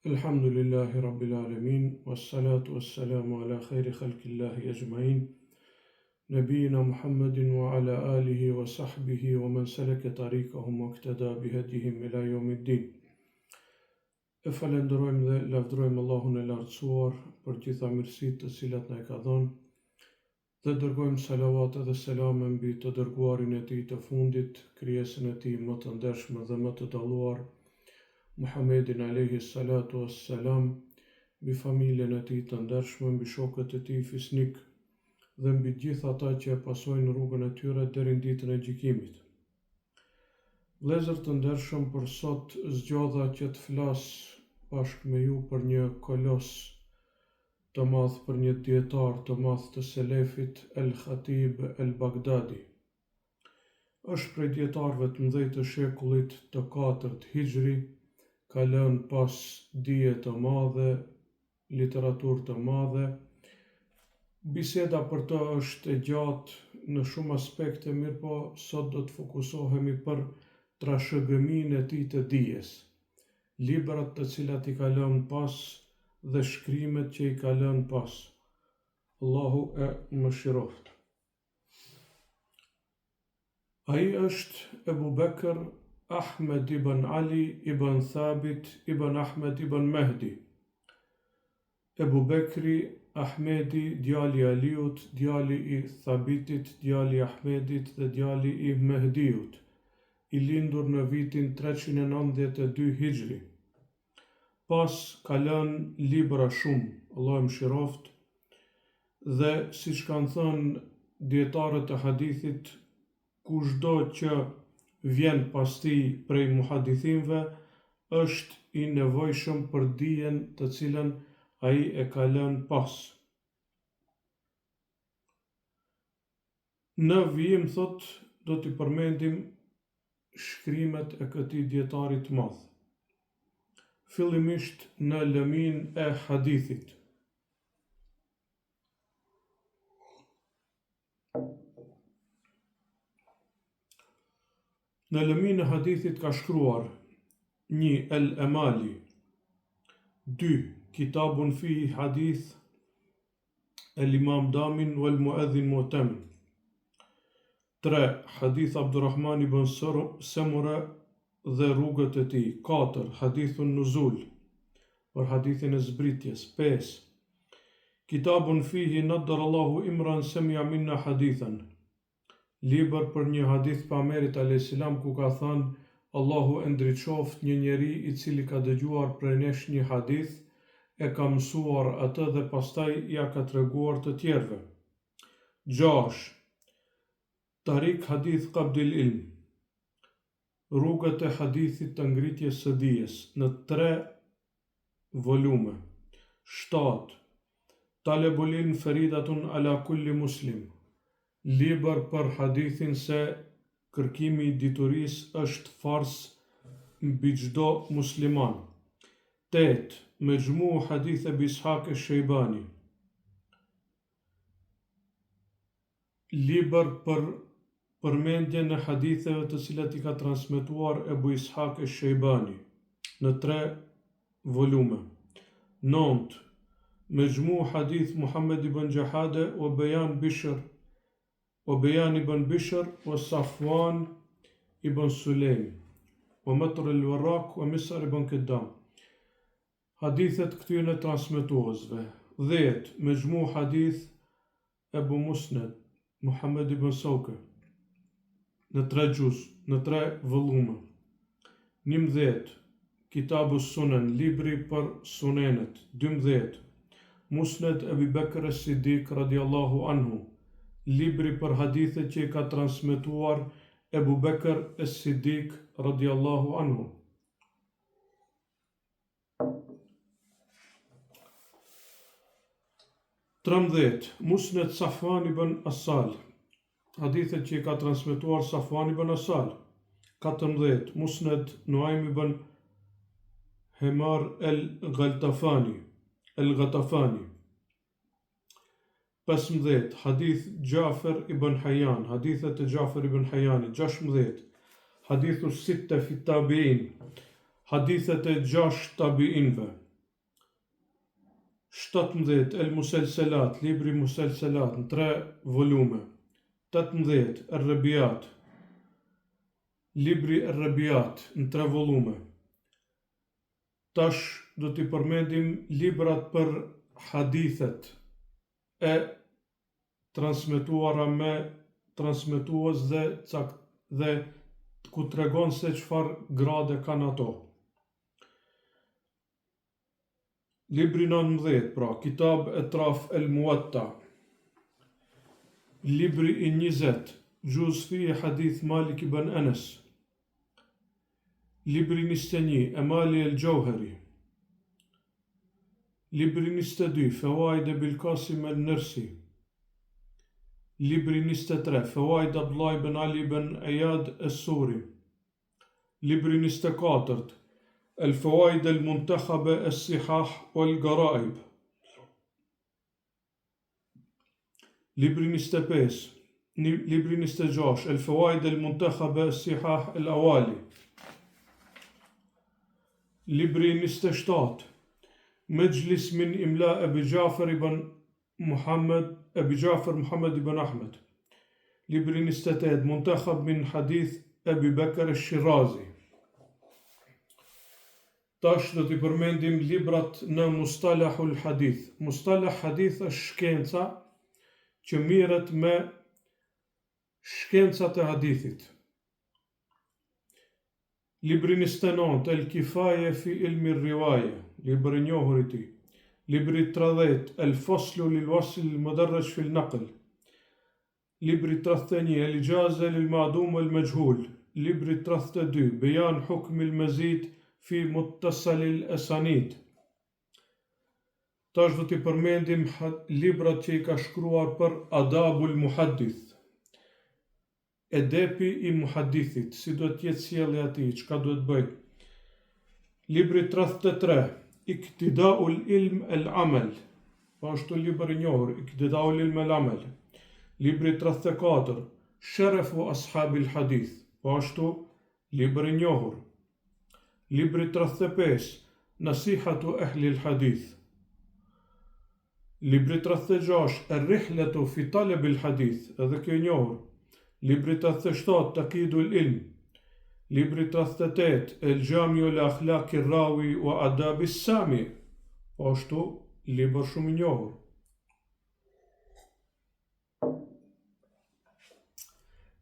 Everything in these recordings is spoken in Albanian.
Elhamdulillahi Rabbil Alamin, wassalatu wassalamu ala khayri khalqillahi ajma'in, nabiyina Muhammedin wa ala alihi wa sahbihi wa man salaka tariqahum wa iqtada bihadihim ila yawmiddin. E falenderojmë dhe lavdërojmë Allahun e lartësuar për gjitha mirësitë të cilat na e ka dhënë, dhe dërgojmë salavat dhe selame mbi të dërguarin e tij të fundit, krijesën e tij më të ndershme dhe më të dalluar, Muhammedin alayhi salatu wassalam, mbi familjen e tij të ndershme, mbi shokët e tij fisnik dhe mbi gjithë ata që e pasojnë rrugën e tyre deri në ditën e gjykimit. Vëllezër të ndershëm, për sot zgjodha që të flas bashkë me ju për një kolos të madh, për një dietar të madh të selefit, El-Khatib El-Baghdadi. Është prej dietarëve të mëdhenj të shekullit të 4 Hijri, ka lënë pas dije të madhe, literaturë të madhe. Biseda për të është e gjatë në shumë aspekte, mirë po sot do të fokusohemi për trashëgiminë e tij të dijes, librat të cilat i ka lënë pas dhe shkrimet që i ka lënë pas. Allahu e mëshiroft. Ai është Ebu Bekr Ahmed ibn Ali ibn Thabit ibn Ahmed ibn Mehdi. Ebu Bekri Ahmedi, djali i Aliut, djali i Thabitit, djali i Ahmedit dhe djali i Mehdiut, i lindur në vitin 392 Hijri. Pas ka lënë libra shumë, Allah e mëshiroft, dhe siç kanë thënë dietarët e hadithit, kushdo që vjen pas tij prej muhadithinëve është i nevojshëm për dijen të cilën ai e ka lënë pas. Në vijim, thot, do t'i përmendim shkrimet e këtij dietari të madh. Fillimisht në lëmin e hadithit. Në lëmin e hadithit ka shkruar 1. El-Emali, 2. Kitabun fihi hadith El-Imam Damin wal Muadhin Mu'tamin, 3. Hadith Abdurrahman ibn Samura dhe rrugët e tij, 4. Hadithun Nuzul, për hadithin e zbritjes, 5. Kitabun fihi naddarallahu imran sami'a minna hadithan, libër për një hadith pejgamberit a.s. ku ka thënë Allahu e ndriçoft një njeri i cili ka dëgjuar prej nesh një hadith, e ka mësuar atë dhe pastaj ja ka treguar të tjerëve. 6. Tarik hadith qabdil ilm, rrugët e hadithit të ngritjes së dijes, në 3 volume. 7. Talebul ilm feridatun ala kulli muslim, libër për hadithin se kërkimi i diturisë është fars mbi çdo musliman. 8. Mejmu hadith e Ishaq al-Shaybani, libër për përmendjen e haditheve të cilat i ka transmetuar Ebu Ishaq al-Shaybani, në 3 volume. 9. Mejmu hadith Muhammad ibn Jahade o Bejan ibn Bishr o Safwan ibn Sulejm o Matr al-Warraq o Misr ibn Kiddam, hadithet këtyre transmetuesve. 10. Mejmu hadith Ebu Musnad Muhammad ibn Sauke, në 3 gjuz, në 3 volume. 11. Kitabu Sunan, libri për sunenet. 12. Musnad Ebu Bekr as-Siddiq radiallahu anhu, libri për hadithet që i ka transmetuar Ebu Bekr as-Siddiq radiallahu anhu. 13. Musnad Safwan ibn Asal, hadithet që i ka transmetuar Safwan ibn Asal. 14. Musnad Nuaym ibn Himar el-Ghatafani. 15. Hadith Jafer ibn Hayyan, hadithet e Jafer ibn Hayyanit. 16. Hadithu Sitte fi Tabi'in, hadithet e 6 tabiinve. 17 El Muselselat, libri Muselselat në 3 volume. 18 Ar-Rabiat, libri Ar-Rabiat në 3 volume. Tash do t'i përmendim librat për hadithet e transmetuara me transmetues dhe ku tregon se çfarë grade kanë ato. Libri 19, pra, Kitab Etraf El Muwatta. Libri i 20, Juz fi Hadith Malik ibn Anas. Libri 21, Emali El Jauhari. Libri 22, Fawaid bil Qasim El Nursi. Libri 23, Fawaid Abdullah ibn Ali ibn Ayad Es-Suri. Libri 24, الفوائد المنتخبة الصحاح والغرائب. libri 25 libri 26 الفوائد المنتخبة الصحاح الأوالي. libri 27 مجلس من إملاء أبي جعفر محمد بن أحمد. libri 28 منتخب من حديث أبي بكر الشرازي. Tash do t'i përmendim librat në Mustalahul Hadith. Mustalah Hadith është shkenca që mirret me shkencat e hadithit. Libri 29, El Kifaye fi ilmi riwaye, libri i njohur i tij. Libri 30, El Faslu lil Wasl al Mudarraj fi al Naql. Libri 31, El Ijaza lil Ma'dum wal Majhul. Libri 32, Bayan Hukm al Mazid fi Muttasal al-Asanid. Tash do t'i përmendim librat që i ka shkruar për Adabul Muhaddith. Edepi i muhaddithit, si do t'jetë sjellja e tij, çka duhet bëj. Libri 33, Iqtidaul Ilm al-Amal. Po ashtu libër i njohur, Iqtidaul Ilm al-Amal. Libri 34, Sharafu Ashabil Hadith. Po ashtu libër i njohur. Libri 35, Nasihatu Ahli al-Hadith. Libri 36, Ar-Rihlatu fi Talab al-Hadith, edhe kjo njohur. Libri 37, Taqidul Ilm. Libri 38, El-Jamiu li-Akhlaq ar-Rawi wa Adab as-Sami. Po ashtu libër shumë i njohur.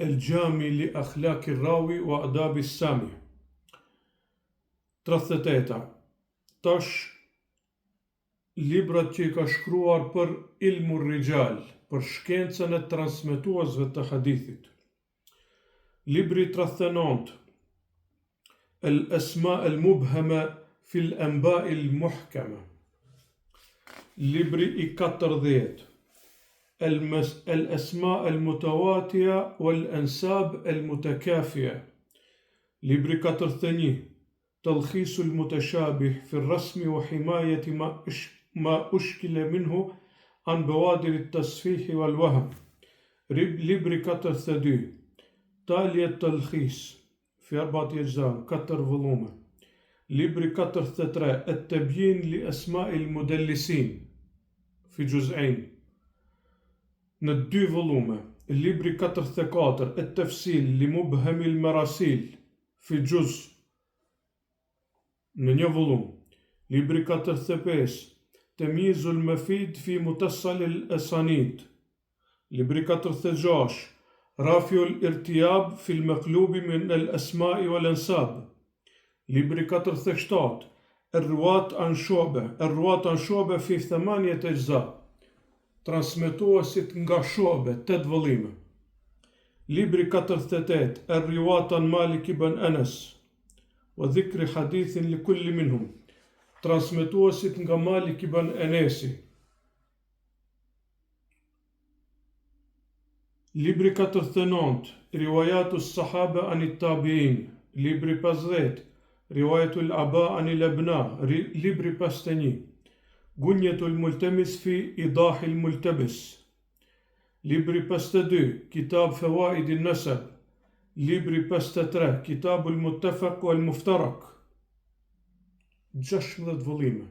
El-Jami li-Akhlaq ar-Rawi wa Adab as-Sami. 38. Tash librat që i ka shkruar për ilmur rijal, për shkencën e transmetuesve të hadithit. Libri 39, El Asma al Mubhama fil Anba al Muhkama. Libri i 40, El Asma al Mutawatiya wal Ansab al Mutakafia. Libri 41, تلخيص المتشابه في الرسم وحماية ما أشكل منه عن بوادر التصحيح والوهم. libri 42 تالية التلخيص في 4 أجزاء 4 volume. libri 43 التبيين لأسماء المدلسين في جزئين në 2 volume. libri 44 التفصيل لمبهم المراسيل في جزء në 1 volume. libri 45 Tamyizul Mafid fi Mutassal al-Asanid. libri 46 Rafiul Irtiyab fi al-Maqlub min al-Asma'i wal-Ansab. libri 47 الرواة عن شعبة في 8 أجزاء. transmetuesit nga Shu'be 8 vëllime. libri 48 الرواة عن Malik ibn Anas وذكر حديث لكل منهم. transmetuesit nga Malik ibn Anasi. libri 49 روايات الصحابة عن التابعين. libri 50 رواية الآباء عن الأبناء. libri 51 غنية الملتمس في إيضاح الملتبس. libri 52 كتاب فوائد النسب. libri 53 كتاب المتفق والمفترق. 16 vëllime.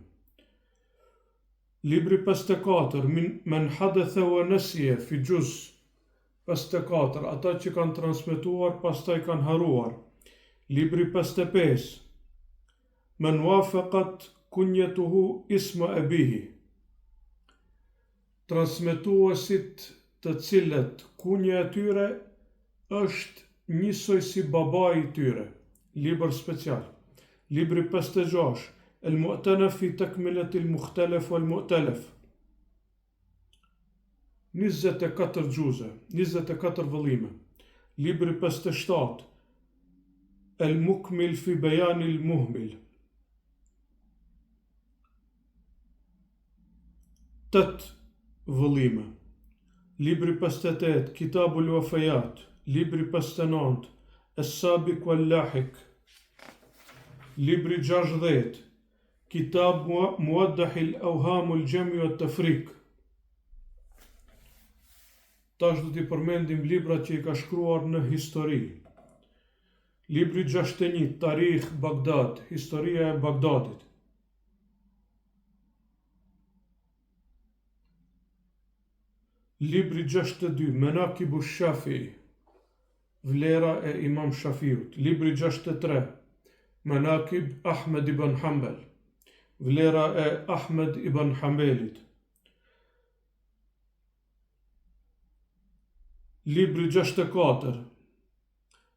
Libri 54, men hadethe wa nesje, fi gjuz 54, ata që kanë transmituar, pastaj kanë haruar. Libri 55, men wafaqat kunjetuhu isma e bihi, transmituesit të cilët kunja e tyre është njësoj si babai i tyre. Libër special. Libri 56, المؤتلف في تكملة المختلف والمؤتلف. 24 gjuze, 24 vëllime. Libri 57, المكمل في بيان المهمل. 8 vëllime. Libri 58, Kitabul Wafayat. Libri 59, السابق واللاحق. Libri 60, Kitab Muwaddah al-Awham al-Jami' wat-Tafriq. Tash do t'i përmendim librat që i ka shkruar në histori. Libri 61, Tarikh Bagdad, historia e Bagdadit. Libri 62, Menaqib ash-Shafi'i, vlera e Imam Shafiut. Libri 63, Menaqib Ahmed ibn Hanbal, vlera e Ahmed ibn Hanbalit. Libri 64,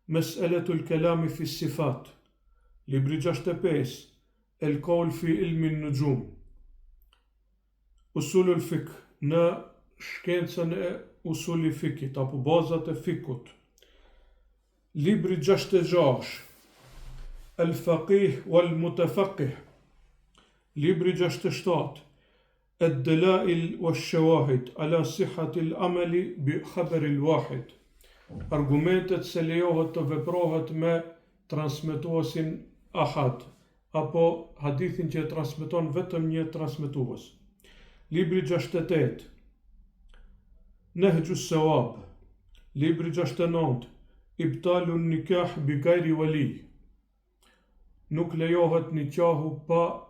Mes'eletul Kalami fi Sifat. Libri 65, El Qawl fi Ilmi Nujum. Usulul Fiqh, në shkencën e usuli fikit, apo bazat e fikut. Libri 66, El Faqih wal Mutafaqih. Libri 67, الدلائل والشواهد على صحة العمل بخبر الواحد. Argumentet se lejohet të veprohet me transmetuesin ahad, apo hadithin që transmeton vetëm një transmetues. Libri 68, Nahjus Sawab. Libri 69, Ibtalun Nikah bi gajri wali. Nuk lejohet nikahu pa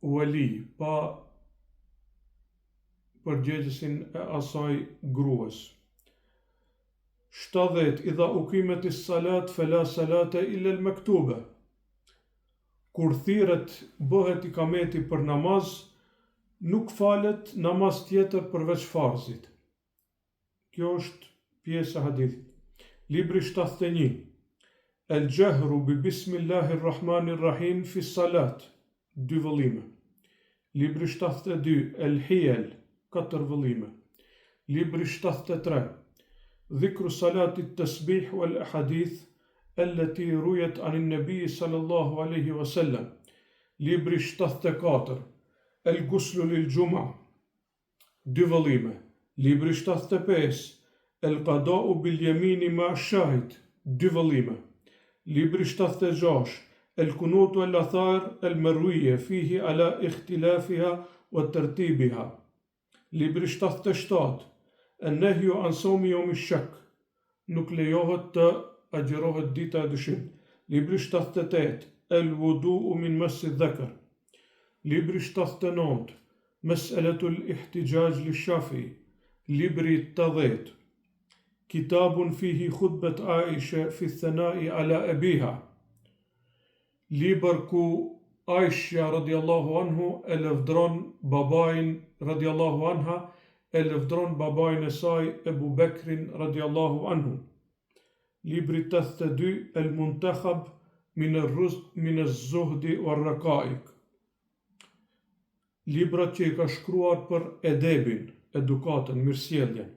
wali, pa përgjegjësin e asaj gruas. 70, Idha uqimet is-salat fala salata illa al-maktuba. Kur thirret bëhet ikameti për namaz, nuk falet namaz tjetër përveç farzit. Kjo është pjesë e hadithit. Libri 71, El-Jahru bi Bismillahirrahmanirrahim fi salat, 2 vëllime. Libri 72, El-Hiyal, 4 vëllime. Libri 73, Dhikru salatit tasbih wal ahadith allati ruyat anin nabi sallallahu alaihi wasallam. Libri 74, El-Ghuslu lil Jum'a, 2 vëllime. Libri 75, El-Qada'u bil Yamini ma Shahid, 2 vëllime. Libri 76, El-Kunutu al-Athar al-Marwiya fihi ala ikhtilafiha wa tartibiha. Libri 77, El-Nahyu an Sawmi yawm ash-Shak, nuk lejohet të agjërohet dita e dyshimit. Libri 78, El-Wudu'u min Massi Dhakar. Libri 79, Mes'eletul Ihtijaj li Shafi'i. Libri 80, Kitabun fihi khutbet Aisha fi thanai ala abiha. Libër ku Aisha radiallahu anhu e lëvdron babain radiallahu anha, e lëvdron babain e saj Ebu Bekrin radiallahu anhu. Libri 82, El Muntakhab min az-Zuhdi wal Raqaik. Librat që i ka shkruar për edebin, edukatën, mirësjelljen.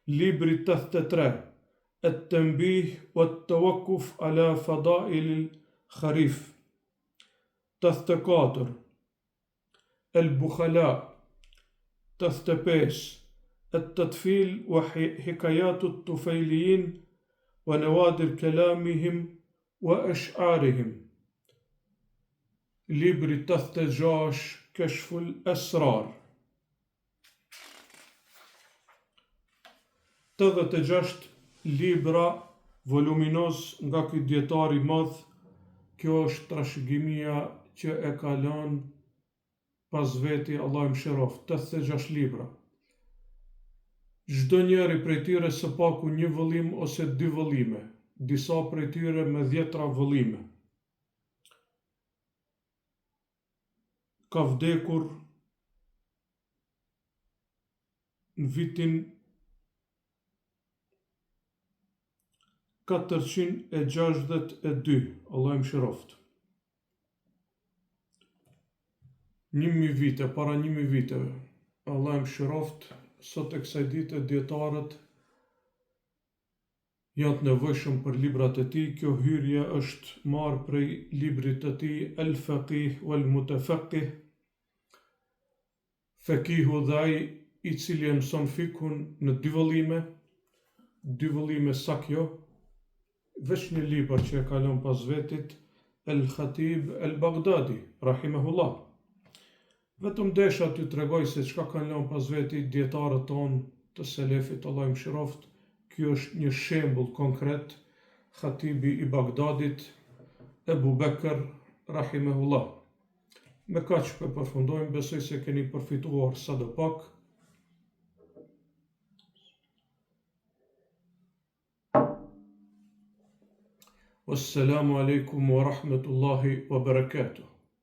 Libri 83, Et-Tanbih wat-Tawakkuf ala Fadail al-Kharif. 84, El-Bukhala. 85, Et-Tadfil wa Hikayatu at-Tufayliyin wa Nawadir kalamihim wa ash'arihim. Libri 86, Kashful Asrar. 86 libra voluminoz nga ky dietar i madh. Kjo është trashëgimia që e ka lënë pas veti, Allah i mëshiroft, 86 libra. Çdo njeri prej tyre së paku një vëllim ose 2 vëllime, disa prej tyre me 10 vëllime. Ka vdekur në vitin 462, Allah i mëshiroft. 1000 vite, para 1000 viteve, Allah i mëshiroft, sot e kësaj dite dietarët janë të nevojshëm për librat e tij. Kjo hyrje është marrë prej librit të tij El Faqih wal Mutafaqih, fakihu dhe ai i cili e mëson fikun në 2 vëllime sa kjo, veç një libër që e ka lënë pas vetit, El Khatib El Baghdadi, rahimahullah. Vetëm desha t'ju tregoj se çka kanë lënë pas vetit dietarët tonë të selefit, Allah i mëshiroft. Ky është një shembull konkret, Khatibi i Bagdadit, Ebu Bekër, rahimahullah. Me kaq për përfundojmë, besoj se keni përfituar sa do pak. Wassalamu alaikum wa rahmetullahi wa barakatuh.